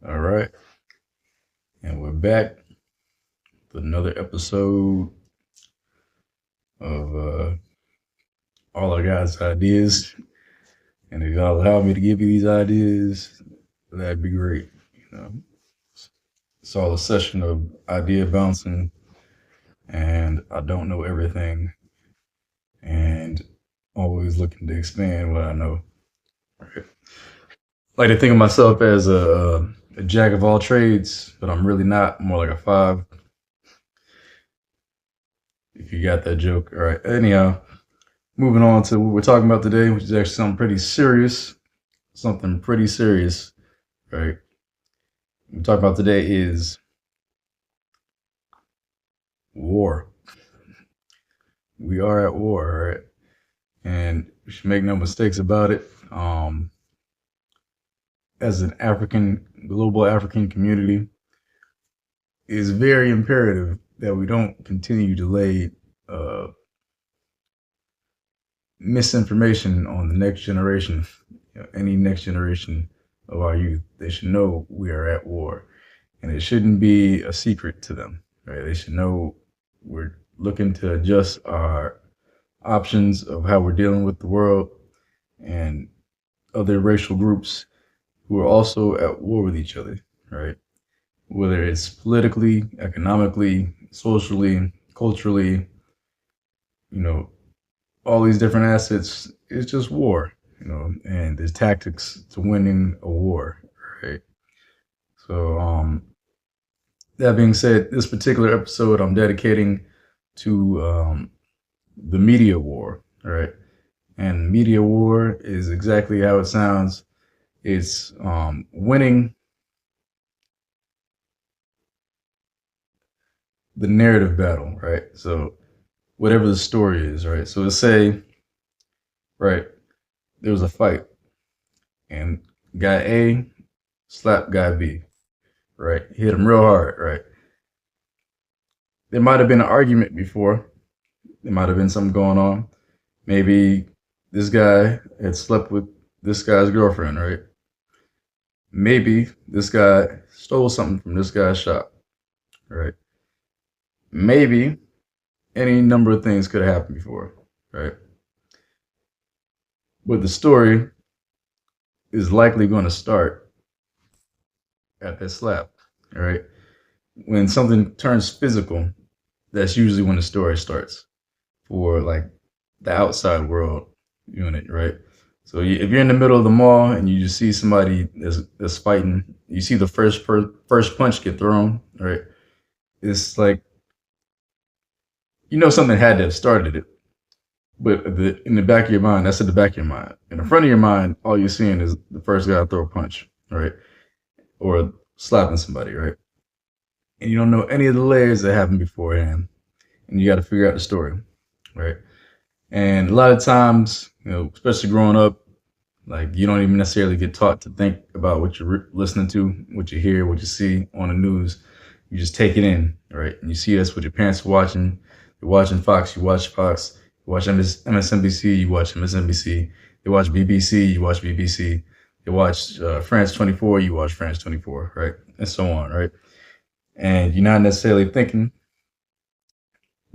All right. And we're back with another episode of All I Got's Ideas. And if y'all allow me to give you these ideas, that'd be great. You know, it's all a session of idea bouncing, and I don't know everything, and always looking to expand what I know. Right? Like to think of myself as a jack of all trades, but I'm really not. More like a five. If you got that joke, all right. Anyhow, moving on to what we're talking about today, which is actually something pretty serious. Something pretty serious, right? What we're talking about today is war. We are at war, right? And we should make no mistakes about it. As an global African community, it is very imperative that we don't continue to lay uh, misinformation on the next generation, any next generation of our youth. They should know we are at war, and it shouldn't be a secret to them. Right? They should know we're looking to adjust our options of how we're dealing with the world and other racial groups who are also at war with each other. Right? Whether it's politically, economically, socially, culturally, you know, all these different assets, it's just war, and there's tactics to winning a war, right? So, that being said, this particular episode I'm dedicating to the media war, right? And media war is exactly how it sounds. It's winning the narrative battle, right? So, whatever the story is, right? So, let's say, right, there was a fight, and guy A slapped guy B, right? Hit him real hard, right? There might have been an argument before. There might have been something going on. Maybe this guy had slept with this guy's girlfriend, right? Maybe this guy stole something from this guy's shop, right? Maybe any number of things could have happened before, right? But the story is likely going to start at that slap, right? When something turns physical, that's usually when the story starts for like the outside world unit, right? So if you're in the middle of the mall and you just see somebody that's fighting, you see the first punch get thrown, right? It's like something had to have started it, but in the back of your mind, that's at the back of your mind. In the front of your mind, all you're seeing is the first guy throw a punch, right, or slapping somebody, right, and you don't know any of the layers that happened beforehand, and you got to figure out the story, right? And a lot of times, especially growing up, like you don't even necessarily get taught to think about what you're listening to, what you hear, what you see on the news. You just take it in, right? And you see that's what your parents are watching. You're watching Fox, you watch Fox. You watch MSNBC, you watch MSNBC. They watch BBC, you watch BBC. They watch France 24, you watch France 24, right? And so on, right? And you're not necessarily thinking,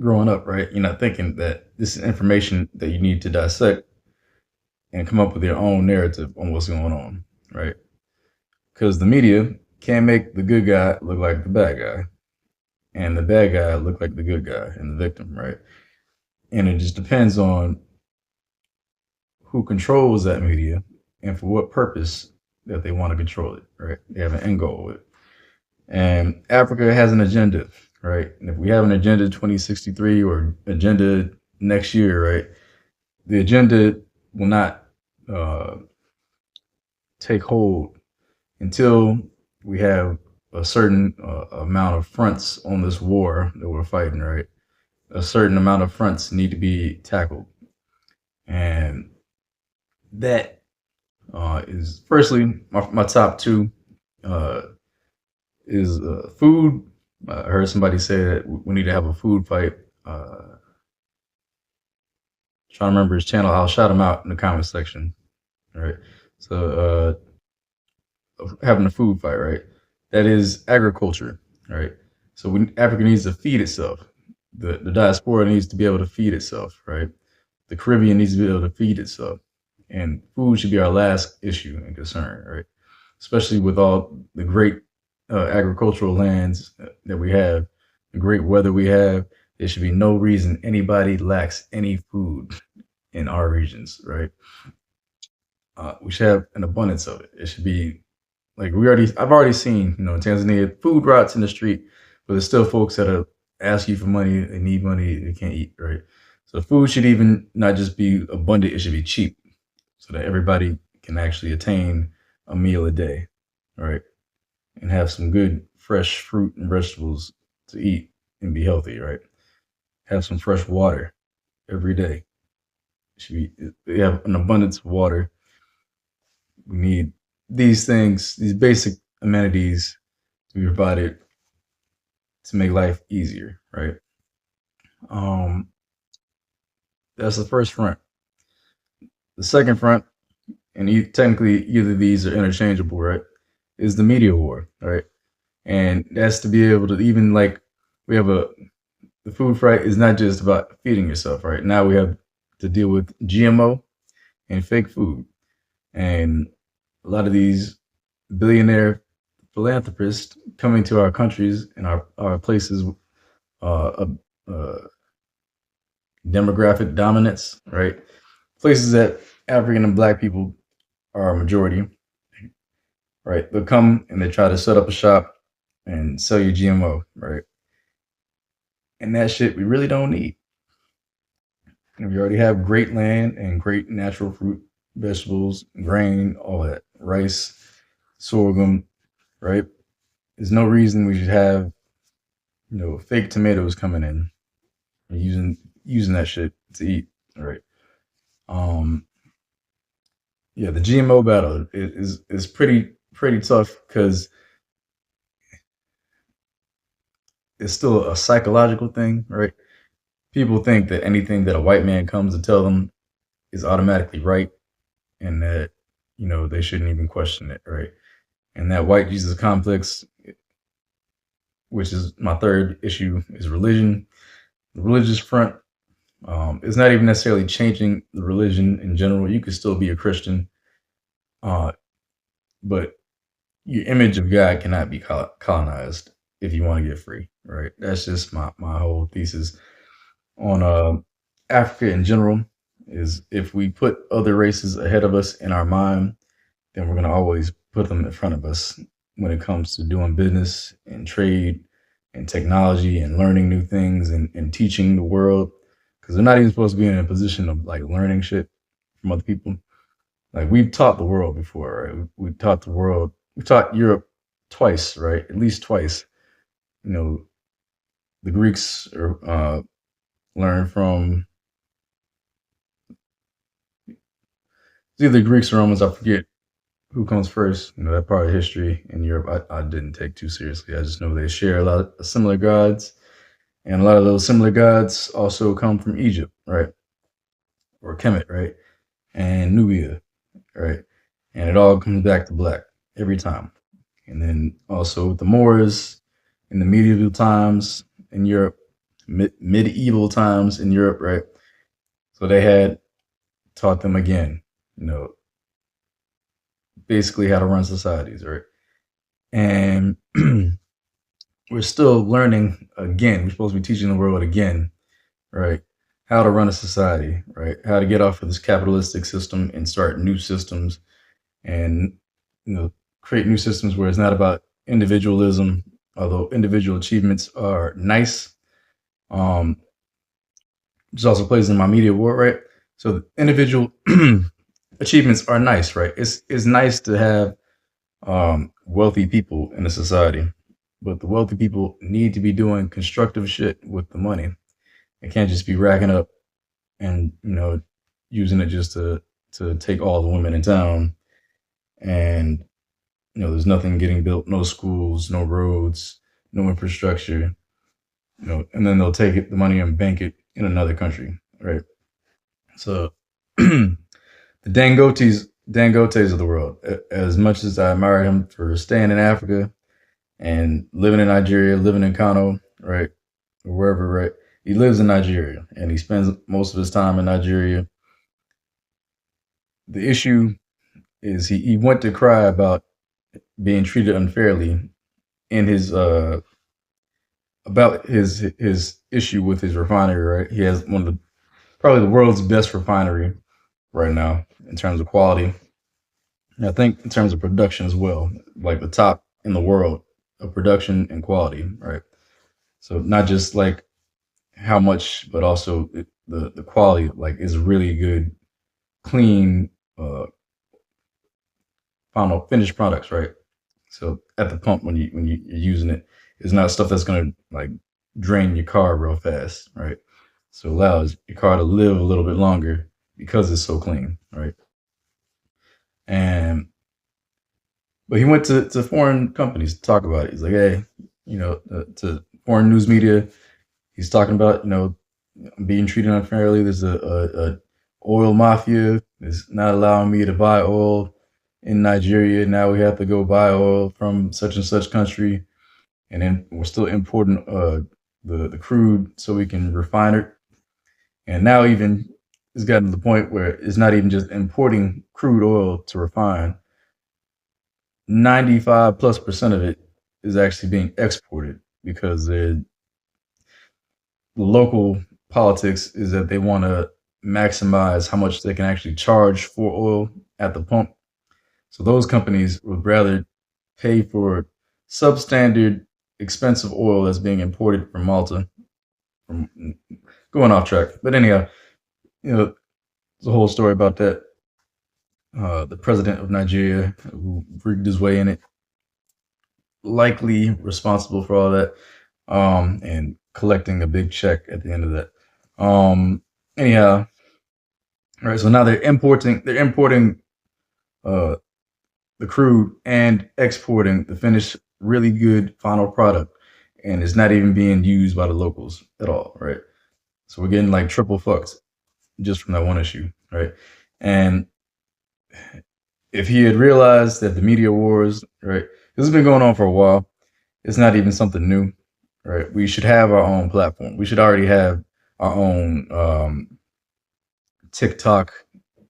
growing up, right? You're not thinking that this is information that you need to dissect and come up with your own narrative on what's going on, right? Because the media can't make the good guy look like the bad guy, and the bad guy look like the good guy and the victim, right? And it just depends on who controls that media and for what purpose that they want to control it, right? They have an end goal with it. And Africa has an agenda, right? And if we have an agenda 2063 or agenda next year, right, the agenda will not uh, take hold until we have a certain amount of fronts on this war that we're fighting, right? A certain amount of fronts need to be tackled. And that is firstly my top two uh, is food. I heard somebody say that we need to have a food fight. Trying to remember his channel. I'll shout him out in the comment section. All right. So having a food fight, right? that is agriculture, right? So Africa needs to feed itself. The diaspora needs to be able to feed itself, right? The Caribbean needs to be able to feed itself, and food should be our last issue and concern, right? Especially with all the great agricultural lands that we have, the great weather we have. There should be no reason anybody lacks any food in our regions, right? We should have an abundance of it. It should be like I've already seen, in Tanzania, food rots in the street, but there's still folks that are ask you for money, they need money, they can't eat, right? So food should even not just be abundant, it should be cheap so that everybody can actually attain a meal a day, right? And have some good fresh fruit and vegetables to eat and be healthy, right? Have some fresh water every day. Should be we have an abundance of water. We need these things, these basic amenities to be provided to make life easier, right? Um, that's the first front. The second front, and technically either of these are interchangeable, right? Is the media war, right? And that's to be able to even like we have a the food fight is not just about feeding yourself, right? Now we have to deal with GMO and fake food, and a lot of these billionaire philanthropists coming to our countries and our places of demographic dominance, right? Places that African and Black people are a majority, right? They'll come and they try to set up a shop and sell you GMO, right? And that shit we really don't need. And we already have great land and great natural fruit, vegetables, grain, all that, rice, sorghum, right? There's no reason we should have, fake tomatoes coming in and using that shit to eat, right? Um, yeah, the GMO battle is pretty tough because it's still a psychological thing, right? People think that anything that a white man comes to tell them is automatically right, and that they shouldn't even question it, right? And that white Jesus complex, which is my third issue, is religion. The religious front is not even necessarily changing the religion in general. You could still be a Christian, uh, but your image of God cannot be colonized if you want to get free, right? That's just my whole thesis on Africa in general. Is if we put other races ahead of us in our mind, then we're gonna always put them in front of us when it comes to doing business and trade and technology and learning new things and teaching the world because they're not even supposed to be in a position of like learning shit from other people. Like we've taught the world before, right? We taught the world. We taught Europe twice, right? At least twice. You know, the Greeks learned from it's either Greeks or Romans. I forget who comes first. That part of history in Europe, I didn't take too seriously. I just know they share a lot of similar gods, and a lot of those similar gods also come from Egypt, right? Or Kemet, right? And Nubia, right? And it all comes back to black every time. And then also with the Moors in the medieval times in Europe, medieval times in Europe, right? So they had taught them again, you know, basically how to run societies, right? And we're still learning again. We're supposed to be teaching the world again, right? How to run a society, right? How to get off of this capitalistic system and start new systems and, create new systems where it's not about individualism, although individual achievements are nice. Um, which also plays in my media war, right? So individual achievements are nice, right? It's nice to have wealthy people in a society, but the wealthy people need to be doing constructive shit with the money. It can't just be racking up and using it just to take all the women in town, and there's nothing getting built, no schools, no roads, no infrastructure, and then they'll take the money and bank it in another country, right? So the Dangotes of the world, as much as I admire him for staying in Africa and living in Nigeria, living in Kano, right, or wherever, right. He lives in Nigeria, and he spends most of his time in Nigeria. The issue is he went to cry about being treated unfairly in his about his issue with his refinery, right? He has one of the probably the world's best refinery right now in terms of quality. And I think in terms of production as well, like the top in the world of production and quality, right? So not just like how much, but also the quality like is really good, clean, uh, final finished products, right? So at the pump when you're using it, it's not stuff that's gonna like drain your car real fast, right? So it allows your car to live a little bit longer because it's so clean, right? And but he went to foreign companies to talk about it. He's like, hey, to foreign news media, he's talking about being treated unfairly. There's a oil mafia is not allowing me to buy oil in Nigeria. Now we have to go buy oil from such and such country, and then we're still importing the crude so we can refine it. And now even it's gotten to the point where it's not even just importing crude oil to refine. 95+% of it is actually being exported because the local politics is that they want to maximize how much they can actually charge for oil at the pump. So those companies would rather pay for substandard, expensive oil that's being imported from Malta. From going off track, but anyhow, there's a whole story about that. The president of Nigeria who rigged his way in it, likely responsible for all that, and collecting a big check at the end of that. Anyhow, all right. So now they're importing uh, the crude and exporting the finished, really good final product, and it's not even being used by the locals at all, right? So we're getting like triple fucked just from that one issue, right? And if he had realized that the media wars, right, this has been going on for a while. It's not even something new, right? We should have our own platform. We should already have our own TikTok,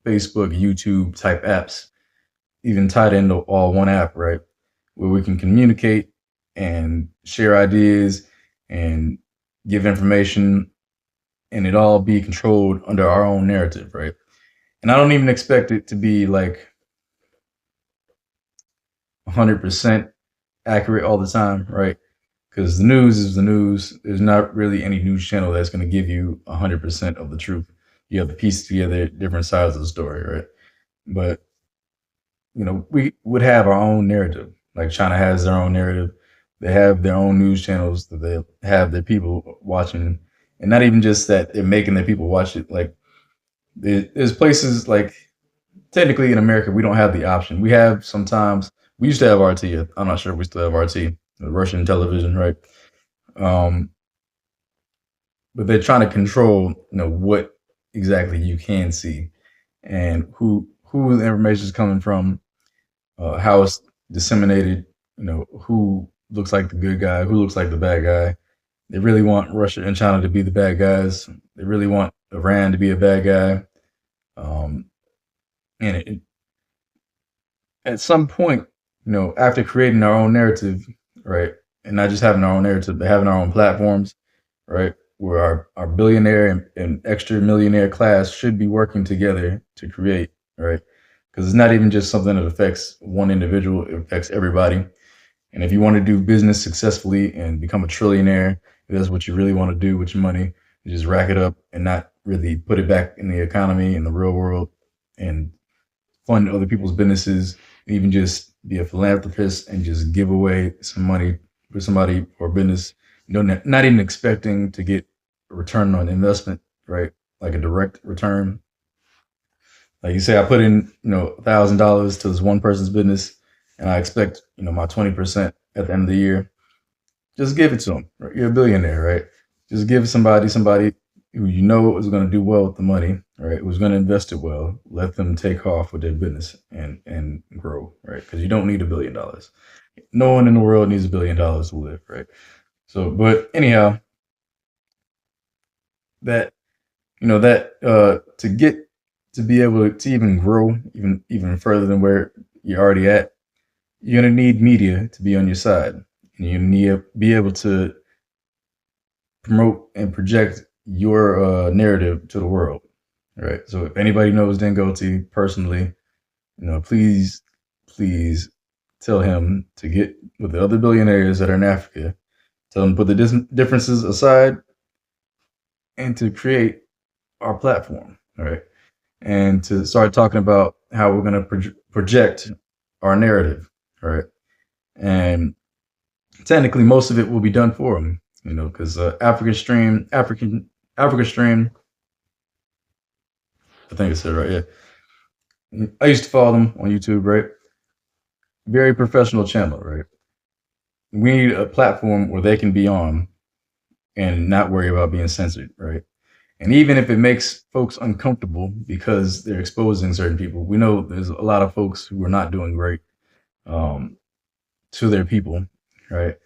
Facebook, YouTube type apps, even tied into all one app, right? Where we can communicate and share ideas and give information and it all be controlled under our own narrative, right? And I don't even expect it to be like 100% accurate all the time, right? Because the news is the news. There's not really any news channel that's going to give you 100% of the truth. You have to piece together different sides of the story, right? But we would have our own narrative. Like China has their own narrative. They have their own news channels that they have their people watching, and not even just that they're making their people watch it. Like there's places like technically in America we don't have the option. We have sometimes we used to have RT. I'm not sure if we still have RT, the Russian television, right? Um, but they're trying to control, what exactly you can see and who the information is coming from, how it's disseminated, who looks like the good guy, who looks like the bad guy. They really want Russia and China to be the bad guys. They really want Iran to be a bad guy. Um, and at some point, after creating our own narrative, right, and not just having our own narrative, but having our own platforms, right, where our billionaire and extra millionaire class should be working together to create, right? Because it's not even just something that affects one individual, it affects everybody. And if you want to do business successfully and become a trillionaire, if that's what you really want to do with your money, you just rack it up and not really put it back in the economy, in the real world, and fund other people's businesses, even just be a philanthropist and just give away some money for somebody or business, not even expecting to get a return on investment, right? Like a direct return. Like you say, I put in, $1,000 to this one person's business and I expect, my 20% at the end of the year. Just give it to them. Right? You're a billionaire, right? Just give somebody who is going to do well with the money, right? Who's going to invest it well. Let them take off with their business and grow, right? Because you don't need $1 billion. No one in the world needs $1 billion to live, right? So, but anyhow, that to get to be able to even grow even further than where you're already at, you're gonna need media to be on your side, and you need to be able to promote and project your narrative to the world, right? So if anybody knows Dangote personally, please, please tell him to get with the other billionaires that are in Africa. Tell them to put the differences aside and to create our platform, all right? And to start talking about how we're going to project our narrative, right? And technically, most of it will be done for them, because Africa Stream, I think I said it right, yeah. I used to follow them on YouTube, right? Very professional channel, right? We need a platform where they can be on and not worry about being censored, right? And even if it makes folks uncomfortable because they're exposing certain people, we know there's a lot of folks who are not doing great to their people, right?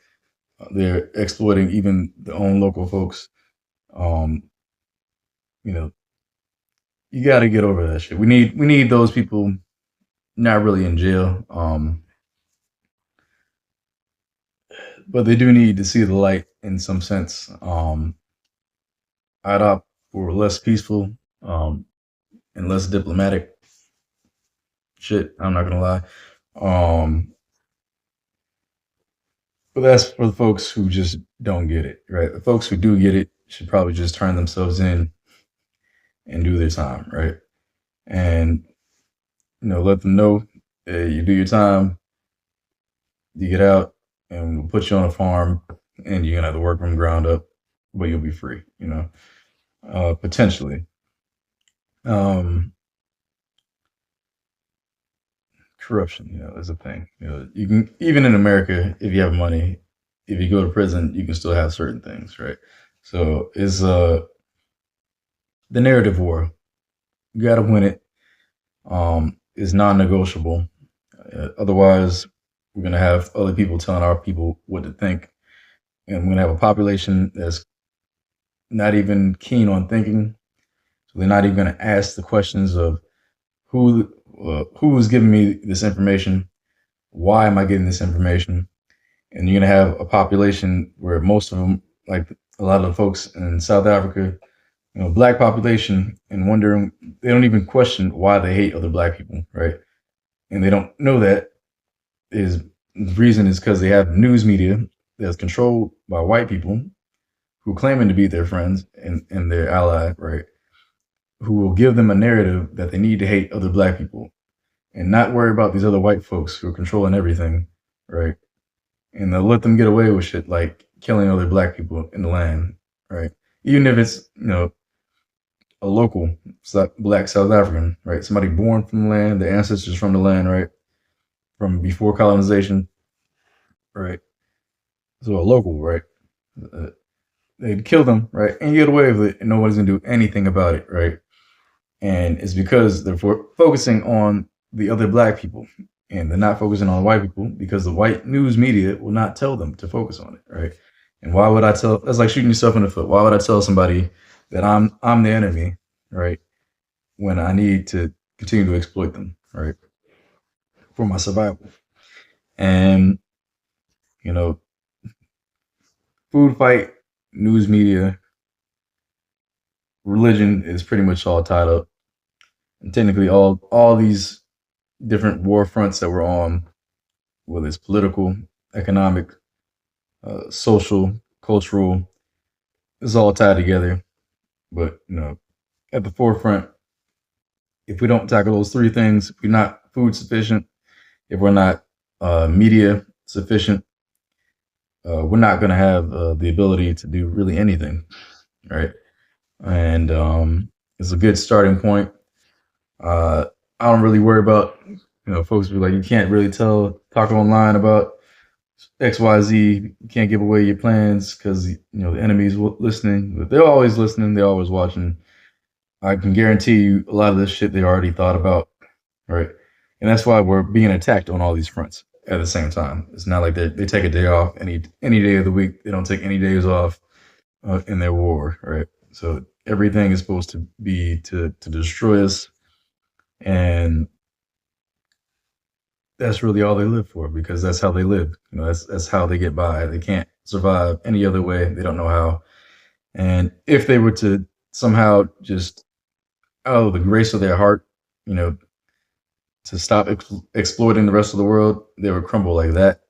They're exploiting even their own local folks. You know, you got to get over that shit. We need those people not really in jail, but they do need to see the light in some sense. I'd opt for less peaceful and less diplomatic shit. I'm not gonna lie. But that's for the folks who just don't get it, right? The folks who do get it should probably just turn themselves in and do their time, right? And let them know, hey, you do your time, you get out, and we'll put you on a farm, and you're gonna have to work from the ground up, but you'll be free, potentially. Corruption, is a thing. You can, even in America, if you have money, if you go to prison, you can still have certain things, right? So it's the narrative war. You got to win it. Is non-negotiable. Otherwise, we're gonna have other people telling our people what to think, and we're gonna have a population that's not even keen on thinking. So they're not even gonna ask the questions of who is giving me this information, why am I getting this information, and you're gonna have a population where most of them, like a lot of the folks in South Africa, black population, and wondering, they don't even question why they hate other black people, right? And they don't know that the reason is because they have news media that's controlled by white people who claiming to be their friends and their ally, right? Who will give them a narrative that they need to hate other black people and not worry about these other white folks who are controlling everything, right? And they'll let them get away with shit like killing other black people in the land, right? Even if it's, a local black South African, right? Somebody born from the land, their ancestors from the land, right? From before colonization, right? So a local, right? They'd kill them, right? And you get away with it, and nobody's gonna do anything about it, right? And it's because they're focusing on the other black people, and they're not focusing on white people because the white news media will not tell them to focus on it, right? And why would I tell? That's like shooting yourself in the foot. Why would I tell somebody that I'm the enemy, right? When I need to continue to exploit them, right? For my survival. And food fight, news media, religion is pretty much all tied up. And technically all these different war fronts that we're on, whether it's political, economic, social, cultural, it's all tied together. But at the forefront, if we don't tackle those three things, if we're not food sufficient, if we're not media sufficient, we're not going to have the ability to do really anything, right? And it's a good starting point. I don't really worry about, folks be like, you can't really talk online about XYZ. You can't give away your plans because, the enemy's listening. But they're always listening. They're always watching. I can guarantee you a lot of this shit they already thought about, right? And that's why we're being attacked on all these fronts. at the same time. It's not like they take a day off any day of the week. They don't take any days off in their war, right? So everything is supposed to be to destroy us, and that's really all they live for because that's how they live. You know, that's how they get by. They can't survive any other way. They don't know how. And if they were to somehow just out of the grace of their heart, you know, to stop exploiting the rest of the world, they would crumble like that.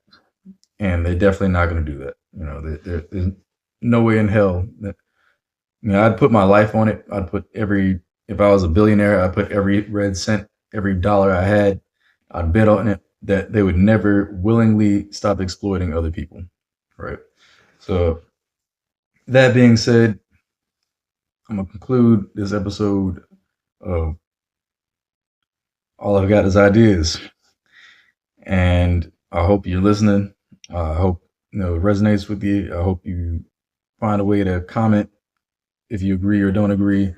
And they're definitely not going to do that. You know, there's no way in hell that, you know, I'd put my life on it. If I was a billionaire, I'd put every red cent, every dollar I had, I'd bet on it that they would never willingly stop exploiting other people. Right. So that being said, I'm going to conclude this episode of All I've Got Is Ideas. And I hope you're listening. I hope it resonates with you. I hope you find a way to comment if you agree or don't agree.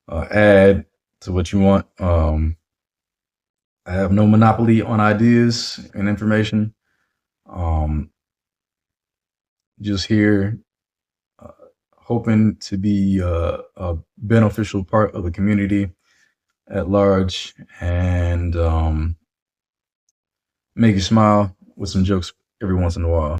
Add to what you want. I have no monopoly on ideas and information. Just here, hoping to be a beneficial part of the community at large and make you smile with some jokes every once in a while.